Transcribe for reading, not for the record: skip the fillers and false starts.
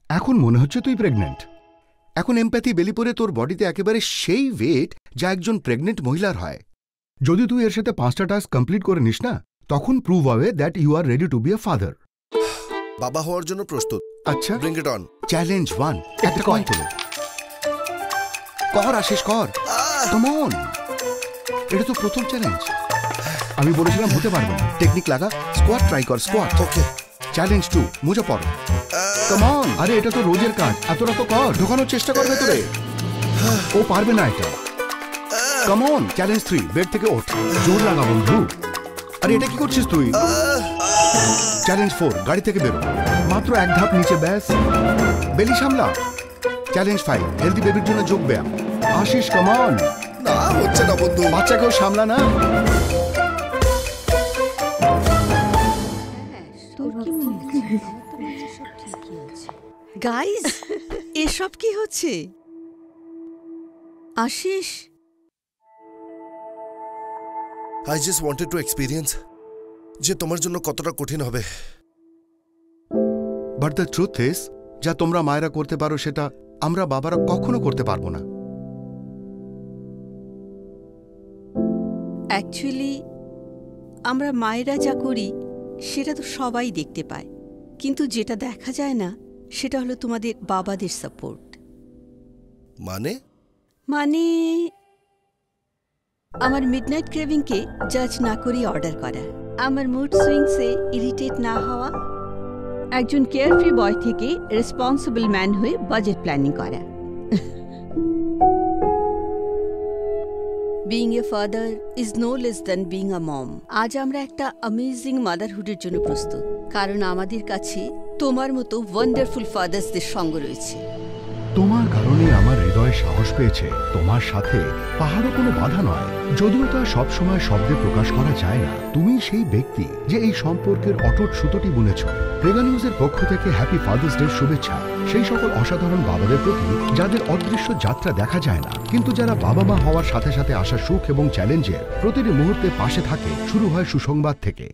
এখন মনে হচ্ছে তুই প্রেগনেন্ট। এখন এমপ্যাথি বেলি পড়ে তোর বডিতে একেবারে সেই ওয়েট যা একজন প্রেগনেন্ট মহিলার হয়। যদি তুই এর সাথে 5টা টাস্ক কমপ্লিট করে নিস না, তখন প্রুভ হবে that you are ready to be a father. বাবা হওয়ার জন্য প্রস্তুত। আচ্ছা, ব্রিং ইট অন। চ্যালেঞ্জ 1, একটা কয়েন তোলো। কর আশিস, কর, কাম অন। এটা তো প্রথম চ্যালেঞ্জ। আমি বলেছিলাম হতে পারবে না। টেকনিক লাগা, স্কোয়াট ট্রাই কর, স্কোয়াট। ওকে। চ্যালেঞ্জ 2, মোজা পড়ো। Come on. আরে এটা তো রোজের কাজ, এতটা তো কর। ঢোকানোর চেষ্টা করবে তোরে, ও পারবে না এটা। Come on. চ্যালেঞ্জ 3, বেড থেকে ওঠ, জোর লাগা বন্ধু। আরে এটা কি করছিস তুই? চ্যালেঞ্জ 4, গাড়ি থেকে বেরো, মাত্র 1 ধাপ নিচে, ব্যাস, বেলি সামলা। চ্যালেঞ্জ 5, হেলদি বেবির জন্য যোগ ব্যায়াম। Ashis come on. না হচ্ছে না বন্ধু, বাচ্চাকেও সামলা না। গাইস, এসব কি হচ্ছে? Ashis, I just wanted to experience যে তোমার জন্য কতটা কঠিন হবে। বাট দ্য ট্রুথ ইজ, যা তোমরা মায়েরা করতে পারো সেটা আমরা বাবারা কখনো করতে পারবো না। অ্যাকচুয়ালি আমরা মায়েরা যা করি সেটা তো সবাই দেখতে পায়, কিন্তু যেটা দেখা যায় না সেটা হলো তোমাদের বাবাদের সাপোর্ট। মানে আমার মিডনাইট ক্রেভিংকে জাজ না করে অর্ডার করা, আমার মুড সুইংসে ইরিটেট না হওয়া, একজন কেয়ারফ্রি বয় থেকে রেসপন্সিবল ম্যান হয়ে বাজেট প্ল্যানিং করা। Being a father is no less than being a mom. আজ আমরা একটা অ্যামেজিং মাদারহুডের জন্য প্রস্তুত, কারণ আমাদের কাছে তোমার মতো ওয়ান্ডারফুল ফাদার্সদের সঙ্গ রয়েছে। তোমার কারণে আমার হৃদয় সাহস পেয়েছে। তোমার সাথে পাহাড়ও কোনো বাধা নয়, যদিও তা সবসময় শব্দে প্রকাশ করা যায় না। তুমি সেই ব্যক্তি যে এই সম্পর্কের অটুট সুতোটি বুনেছ। প্রেগা নিউজের পক্ষ থেকে হ্যাপি ফাদার্স ডে শুভেচ্ছা সেই সকল অসাধারণ বাবাদের প্রতি যাদের অদৃশ্য যাত্রা দেখা যায় না, কিন্তু যারা বাবা মা হওয়ার সাথে সাথে আসা সুখ এবং চ্যালেঞ্জের প্রতিটি মুহূর্তে পাশে থাকে। শুরু হয় সুসংবাদ থেকে।